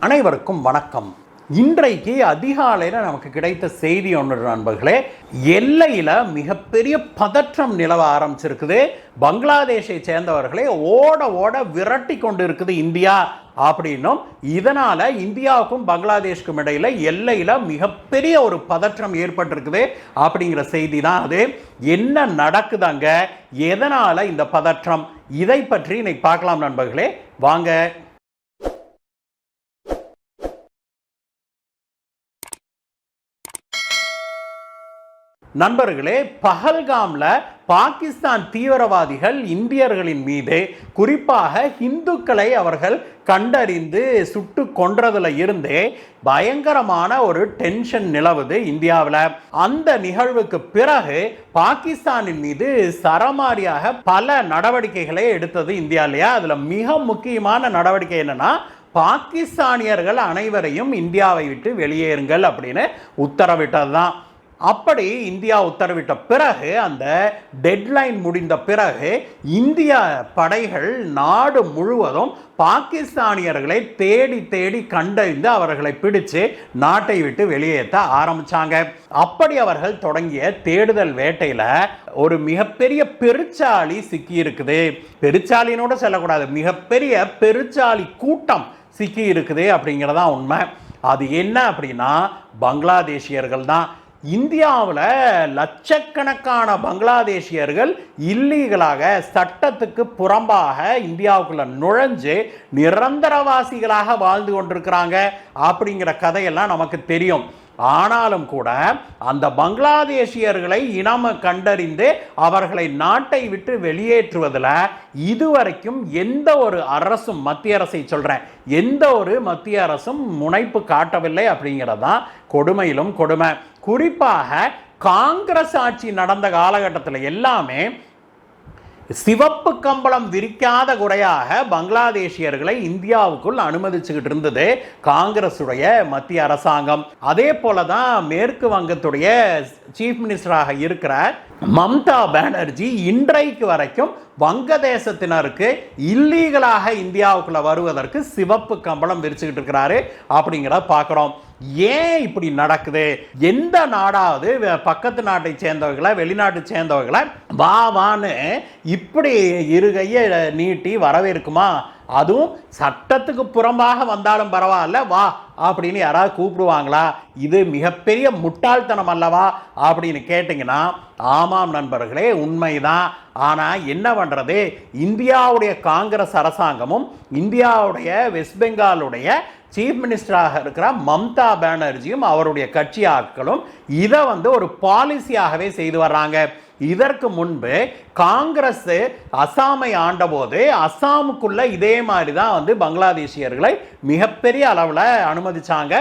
அனைவருக்கும் வணக்கம். இன்றைக்கு அதிகாலையில் நமக்கு கிடைத்த செய்தி ஒன்று நண்பர்களே, எல்லையில் மிகப்பெரிய பதற்றம் நிலவ ஆரம்பிச்சிருக்குது. பங்களாதேஷை சேர்ந்தவர்களை ஓட ஓட விரட்டி கொண்டு இருக்குது இந்தியா அப்படின்னும், இதனால இந்தியாவுக்கும் பங்களாதேஷுக்கும் இடையில எல்லையில் மிகப்பெரிய ஒரு பதற்றம் ஏற்பட்டிருக்குது அப்படிங்கிற செய்தி தான் அது. என்ன நடக்குதாங்க, எதனால இந்த பதற்றம், இதை பற்றி இன்னைக்கு பார்க்கலாம் நண்பர்களே. வாங்க. நண்பர்களே, பஹல்காம்ல பாகிஸ்தான் தீவிரவாதிகள் இந்தியர்களின் மீது, குறிப்பாக இந்துக்களை அவர்கள் கண்டறிந்து சுட்டு கொன்றதுல இருந்தே பயங்கரமான ஒரு டென்ஷன் நிலவுது இந்தியாவில். அந்த நிகழ்வுக்கு பிறகு பாகிஸ்தானின் மீது சரமாரியாக பல நடவடிக்கைகளை எடுத்தது இந்தியா இல்லையா. அதுல மிக முக்கியமான நடவடிக்கை என்னன்னா, பாகிஸ்தானியர்கள் அனைவரையும் இந்தியாவை விட்டு வெளியேறுங்கள் அப்படின்னு உத்தரவிட்டது தான். அப்படி இந்தியா உத்தரவிட்ட பிறகு, அந்த டெட்லைன் முடிந்த பிறகு, இந்திய படைகள் நாடு முழுவதும் பாகிஸ்தானியர்களை தேடி தேடி கண்டறிந்து அவர்களை பிடிச்சு நாட்டை விட்டு வெளியேற்ற ஆரம்பிச்சாங்க. அப்படி அவர்கள் தொடங்கிய தேடுதல் வேட்டையில ஒரு மிகப்பெரிய பெருச்சாளி சிக்கி இருக்குது. பெருச்சாலினோட சொல்லக்கூடாது, மிகப்பெரிய பெருச்சாளி கூட்டம் சிக்கி இருக்குது அப்படிங்கிறதா உண்மை. அது என்ன அப்படின்னா, பங்களாதேஷியர்கள் தான். இந்தியாவில் லட்சக்கணக்கான பங்களாதேஷியர்கள் இல்லீகலாக, சட்டத்துக்கு புறம்பாக இந்தியாவுக்குள்ள நுழைஞ்சு நிரந்தரவாசிகளாக வாழ்ந்து கொண்டிருக்கிறாங்க அப்படிங்கிற கதையெல்லாம் நமக்கு தெரியும். ஆனாலும் கூட அந்த பங்களாதேஷியர்களை இனம் கண்டறிந்து அவர்களை நாட்டை விட்டு வெளியேற்றுவதில் இதுவரைக்கும் எந்த ஒரு அரசும், மத்திய அரசை சொல்றேன், எந்த ஒரு மத்திய அரசும் முனைப்பு காட்டவில்லை அப்படிங்கிறதான் கொடுமையிலும் கொடுமை. குறிப்பாக காங்கிரஸ் ஆட்சி நடந்த காலகட்டத்தில் எல்லாமே சிவப்பு கம்பளம் விரிக்காத குறையாக பங்களாதேஷியர்களை இந்தியாவுக்குள் அனுமதிச்சுக்கிட்டு இருந்தது காங்கிரசுடைய மத்திய அரசாங்கம். அதே போலதான் மேற்கு வங்கத்துடைய சீஃப் மினிஸ்டராக இருக்கிற மம்தா பானர்ஜி இன்றைக்கு வரைக்கும் வங்கதேசத்தினருக்கு இல்லீகலாக இந்தியாவுக்குள்ள வருவதற்கு சிவப்பு கம்பளம் விரிச்சுக்கிட்டு இருக்கிறாரு அப்படிங்கிறத பார்க்கிறோம். ஏன் இப்படி நடக்குது? எந்த நாடாவது பக்கத்து நாட்டை சேர்ந்தவர்களை, வெளிநாட்டை சேர்ந்தவர்களை வா வான்னு இப்படி இருகையை நீட்டி வரவேற்குமா? அதுவும் சட்டத்துக்கு புறம்பாக வந்தாலும் பரவாயில்ல, வா அப்படின்னு யாராவது கூப்பிடுவாங்களா? இது மிகப்பெரிய முட்டாள்தனம் அல்லவா அப்படின்னு கேட்டிங்கன்னா, ஆமாம் நண்பர்களே, உண்மைதான். ஆனால் என்ன பண்ணுறது, இந்தியாவுடைய காங்கிரஸ் அரசாங்கமும் இந்தியாவுடைய வெஸ்ட் பெங்காலுடைய சீஃப் மினிஸ்டராக இருக்கிற மம்தா பானர்ஜியும் அவருடைய கட்சி ஆட்களும் இதை ஒரு பாலிசியாகவே செய்து வர்றாங்க. இதற்கு முன்பு காங்கிரஸ் அசாமை ஆண்டபோது அசாமுக்குள்ள இதே மாதிரி தான் பங்களாதேஷியர்களை மிகப்பெரிய அளவில் அனுமதிச்சாங்க.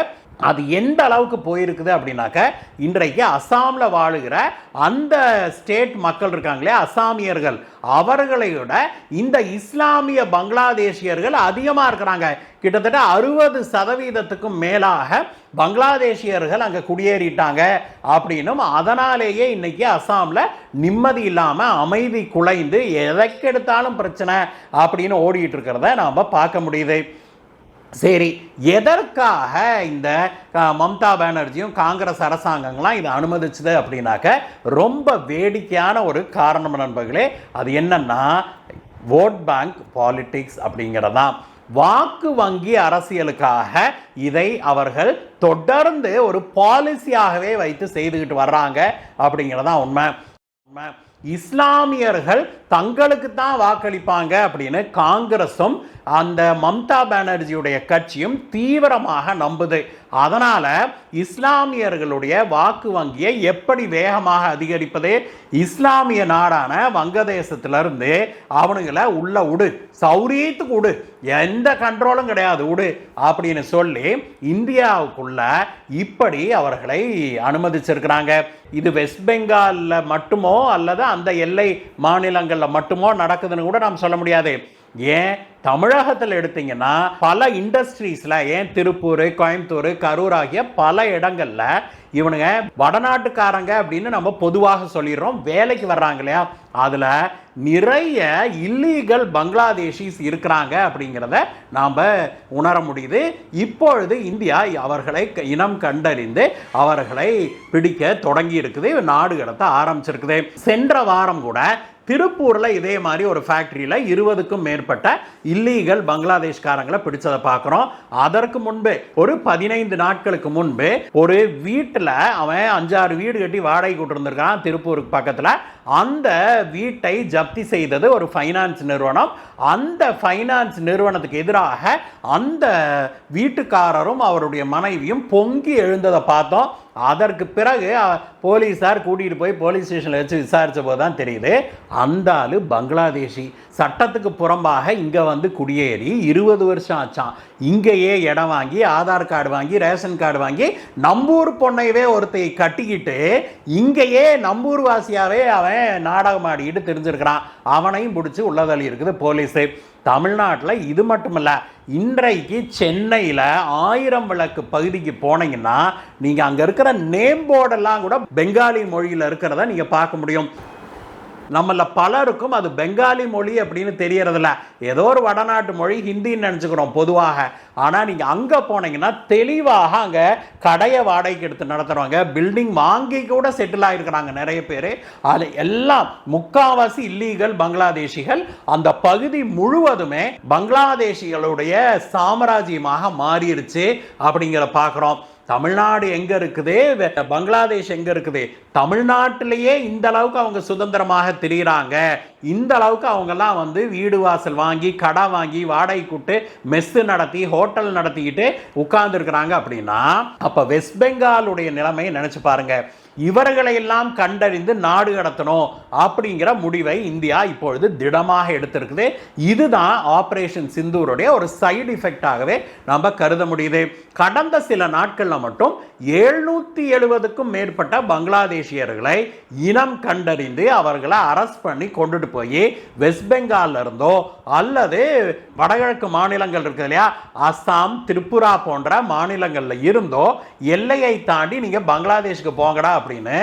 அது எந்த அளவுக்கு போயிருக்குது அப்படின்னாக்க, இன்றைக்கு அசாம்ல வாழுகிற அந்த ஸ்டேட் மக்கள் இருக்காங்களே, அசாமியர்கள், அவர்களையோட இந்த இஸ்லாமிய பங்களாதேஷியர்கள் அதிகமாக இருக்கிறாங்க. கிட்டத்தட்ட 60% மேலாக பங்களாதேஷியர்கள் அங்கே குடியேறிட்டாங்க அப்படின்னும், அதனாலேயே இன்னைக்கு அசாமில் நிம்மதி இல்லாமல், அமைதி குலைந்து, எதற்கெடுத்தாலும் பிரச்சனை அப்படின்னு ஓடிட்டு இருக்கிறத நாம் பார்க்க முடியுது. சரி, எதற்காக இந்த மம்தா பானர்ஜியும் காங்கிரஸ் அரசாங்கங்களாம் இதை அனுமதிச்சது அப்படின்னாக்க, ரொம்ப வேடிக்கையான ஒரு காரணம் நண்பர்களே. அது என்னன்னா, ஓட் பேங்க் பாலிடிக்ஸ் அப்படிங்கிறதான். வாக்கு வங்கி அரசியலுக்காக இதை அவர்கள் தொடர்ந்து ஒரு பாலிசியாகவே வைத்து செய்துகிட்டு வர்றாங்க அப்படிங்கிறதான் உண்மை. இஸ்லாமியர்கள் தங்களுக்கு தான் வாக்களிப்பாங்க அப்படின்னு காங்கிரஸும் அந்த மம்தா பானர்ஜியுடைய கட்சியும் தீவிரமாக நம்புது. அதனால இஸ்லாமியர்களுடைய வாக்கு வங்கியை எப்படி வேகமாக அதிகரிப்பது, இஸ்லாமிய நாடான வங்கதேசத்திலிருந்து அவனுங்களை உள்ள விடு, சௌரியத்துக்கு விடு, எந்த கண்ட்ரோலும் கிடையாது, விடு அப்படின்னு சொல்லி இந்தியாவுக்குள்ள இப்படி அவர்களை அனுமதிச்சிருக்கிறாங்க. இது வெஸ்ட் பெங்காலில் மட்டுமோ அல்லது அந்த எல்லை மாநிலங்களில் மட்டுமோ நடக்குதுன்னு கூட நாம் சொல்ல முடியாது. ஏன் தமிழகத்தில் எடுத்தீங்கன்னா பல இண்டஸ்ட்ரீஸ்ல, ஏன் திருப்பூர், கோயம்புத்தூர், கரூர் ஆகிய பல இடங்கள்ல இவனுங்க வடநாட்டுக்காரங்க அப்படின்னு நம்ம பொதுவாக சொல்லிடுறோம், வேலைக்கு வர்றாங்க இல்லையா, அதுல நிறைய இல்லீகல் பங்களாதேஷிஸ் இருக்கிறாங்க அப்படிங்கிறத நாம் உணர முடியுது. இப்பொழுது இந்தியா அவர்களை இனம் கண்டறிந்து அவர்களை பிடிக்க தொடங்கி இருக்குது, நாடு கடத்த ஆரம்பிச்சிருக்குது. சென்ற வாரம் கூட திருப்பூர்ல இதே மாதிரி ஒரு ஃபேக்டரியில 20க்கும் மேற்பட்ட இல்லீகல் பங்களாதேஷ்காரங்களை பிடிச்சதை பார்க்கிறோம். அதற்கு முன்பு ஒரு 15 நாட்களுக்கு முன்பு ஒரு வீட்டில் அவன் 5-6 வீடு கட்டி வாடகை கூட்டிருந்திருக்கான் திருப்பூருக்கு பக்கத்தில். அந்த வீட்டை ஜப்தி செய்தது ஒரு ஃபைனான்ஸ் நிறுவனம். அந்த ஃபைனான்ஸ் நிறுவனத்துக்கு எதிராக அந்த வீட்டுக்காரரும் அவருடைய மனைவியும் பொங்கி எழுந்ததை பார்த்தோம். அதற்கு பிறகு போலீஸார் கூட்டிகிட்டு போய் போலீஸ் ஸ்டேஷனில் வச்சு விசாரித்த போது தான் தெரியுது, அந்த ஆளு பங்களாதேஷி, சட்டத்துக்கு புறம்பாக இங்கே வந்து குடியேறி 20 வருஷம் ஆச்சான். இங்கேயே இடம் வாங்கி, ஆதார் கார்டு வாங்கி, ரேஷன் கார்டு வாங்கி, நம்பூர் பொண்ணையவே ஒருத்தை கட்டிக்கிட்டு இங்கேயே நம்பூர் வாசியாவே அவன் நாடகம் ஆடிக்கிட்டு தெரிஞ்சிருக்கிறான். அவனையும் பிடிச்சி உள்ளதள்ளி இருக்குது போலீஸு. தமிழ்நாட்டில் இது மட்டுமல்ல, இன்றைக்கு சென்னையில் 1000 விளக்கு பகுதிக்கு போனீங்கன்னா நீங்கள் அங்கே இருக்கிற நேம் போர்டெல்லாம் கூட பெங்காலி மொழியில் இருக்கிறத நீங்கள் பார்க்க முடியும். நம்மள பலருக்கும் அது பெங்காலி மொழி அப்படின்னு தெரியறதில்ல, ஏதோ ஒரு வடநாட்டு மொழி, ஹிந்தின்னு நினச்சிக்கிறோம் பொதுவாக. ஆனால் நீங்கள் அங்கே போனீங்கன்னா தெளிவாக அங்கே கடையை வாடகைக்கு எடுத்து நடத்துகிறவங்க, பில்டிங் வாங்கி கூட செட்டில் ஆகிருக்கிறாங்க நிறைய பேர். அது எல்லாம் முக்காவாசி இல்லீகல் பங்களாதேஷிகள். அந்த பகுதி முழுவதுமே பங்களாதேஷிகளுடைய சாம்ராஜ்யமாக மாறிடுச்சு அப்படிங்கிற பார்க்குறோம். தமிழ்நாடு எங்க இருக்குது, பங்களாதேஷ் எங்க இருக்குது? தமிழ்நாட்டிலேயே இந்த அளவுக்கு அவங்க சுதந்திரமாக திரிகிறாங்க, இந்த அளவுக்கு அவங்கெல்லாம் வந்து வீடு வாசல் வாங்கி, கடை வாங்கி, வாடகை கூட்டு, மெஸ்ஸு நடத்தி, ஹோட்டல் நடத்திக்கிட்டு உட்கார்ந்து இருக்கிறாங்க அப்படின்னா அப்ப வெஸ்ட் பெங்காலுடைய நிலைமையை நினைச்சு பாருங்க. இவர்களை எல்லாம் கண்டறிந்து நாடு கடத்தணும் அப்படிங்கிற முடிவை இந்தியா இப்பொழுது திடமாக எடுத்திருக்குது. இதுதான் ஆபரேஷன் சிந்தூருடைய ஒரு சைடு எஃபெக்டாகவே நம்ம கருத முடியுது. கடந்த சில நாட்களில் மட்டும் 770க்கும் மேற்பட்ட பங்களாதேஷியர்களை இனம் கண்டறிந்து அவர்களை அரெஸ்ட் பண்ணி கொண்டுட்டு போய் வெஸ்ட் பெங்கால்ல இருந்தோ அல்லது வடகிழக்கு மாநிலங்கள் இருக்கு இல்லையா, அஸ்ஸாம், திரிபுரா போன்ற மாநிலங்கள்ல இருந்தோ எல்லையை தாண்டி நீங்க பங்களாதேஷுக்கு போங்கடா அப்படின்னு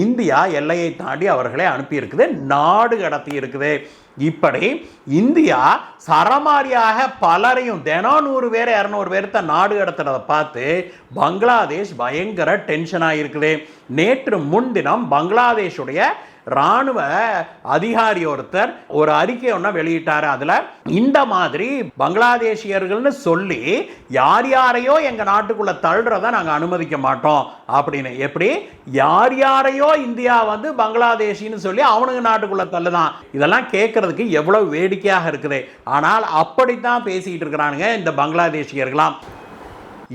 இந்தியா எல்லையை தாண்டி அவர்களை அனுப்பி இருக்குது, நாடு கடத்தி இருக்குது. இப்படி இந்தியா சரமாரியாக பலரையும் தினம் 100 பேர் 200 பேர்த்த நாடு கடத்துறதை பார்த்து பங்களாதேஷ் பயங்கர டென்ஷன் ஆகிருக்குது. நேற்று முன்தினம் பங்களாதேஷுடைய ராணுவ அதிகாரி ஒருத்தர் ஒரு அறிக்கை ஒன்று வெளியிட்டார். அதுல இந்த மாதிரி பங்களாதேஷியர்கள்னு சொல்லி யார் யாரையோ எங்க நாட்டுக்குள்ள தள்ளுறத நாங்க அனுமதிக்க மாட்டோம் அப்படின்னு. எப்படி யார் யாரையோ இந்தியா வந்து பங்களாதேஷின்னு சொல்லி அவனுங்க நாட்டுக்குள்ள தள்ளுதான். இதெல்லாம் கேட்கறதுக்கு எவ்வளவு வேடிக்கையாக இருக்குது. ஆனால் அப்படித்தான் பேசிக்கிட்டு இருக்கிறானுங்க இந்த பங்களாதேஷியர்களாம்.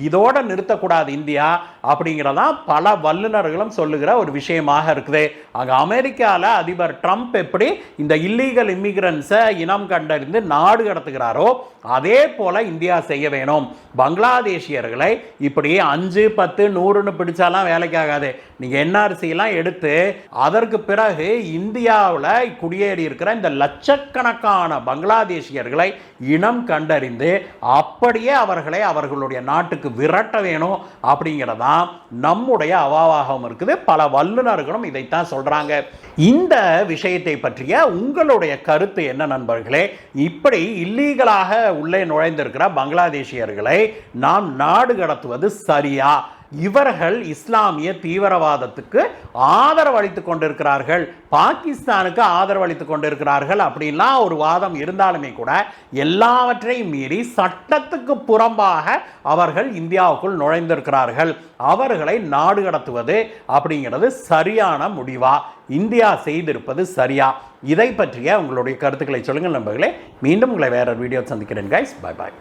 இதோட நிறுத்தக்கூடாது இந்தியா அப்படிங்கிறதான் பல வல்லுநர்களும் சொல்லுகிற ஒரு விஷயமாக இருக்குது. அங்கே அமெரிக்காவில் அதிபர் ட்ரம்ப் எப்படி இந்த இல்லீகல் இமிகிரன்ஸை இனம் கண்டறிந்து நாடு கடத்துகிறாரோ அதே போல இந்தியா செய்ய வேணும். பங்களாதேஷியர்களை இப்படி 5, 10, 100ன்னு பிடிச்சாலாம் வேலைக்காகாது. நீங்கள் என்ஆர்சிலாம் எடுத்து அதற்கு பிறகு இந்தியாவில் குடியேறி இருக்கிற இந்த லட்சக்கணக்கான பங்களாதேஷியர்களை இனம் கண்டறிந்து அப்படியே அவர்களை அவர்களுடைய நாட்டுக்கு விரட்ட வேணும் அப்படிங்கிறதான் நம்முடைய அவாவாகவும் இருக்குது. பல வல்லுநர்களும் இதைத்தான் சொல்றாங்க. இந்த விஷயத்தை பற்றிய உங்களுடைய கருத்து என்ன நண்பர்களே? இப்படி இல்லீகலாக உள்ளே நுழைந்திருக்கிற பங்களாதேஷியர்களை நாம் நாடு கடத்துவது சரியா? இவர்கள் இஸ்லாமிய தீவிரவாதத்துக்கு ஆதரவு அளித்துக் கொண்டிருக்கிறார்கள், பாகிஸ்தானுக்கு ஆதரவு அளித்துக் கொண்டிருக்கிறார்கள் அப்படின்லாம் ஒரு வாதம் இருந்தாலுமே கூட எல்லாவற்றையும் மீறி சட்டத்துக்கு புறம்பாக அவர்கள் இந்தியாவுக்குள் நுழைந்திருக்கிறார்கள். அவர்களை நாடு கடத்துவது அப்படிங்கிறது சரியான முடிவா? இந்தியா செய்திருப்பது சரியா? இதை பற்றிய உங்களுடைய கருத்துக்களை சொல்லுங்கள் நண்பர்களே. மீண்டும் உங்களை வேற வீடியோ சந்திக்கிறேன் கைஸ். Bye bye.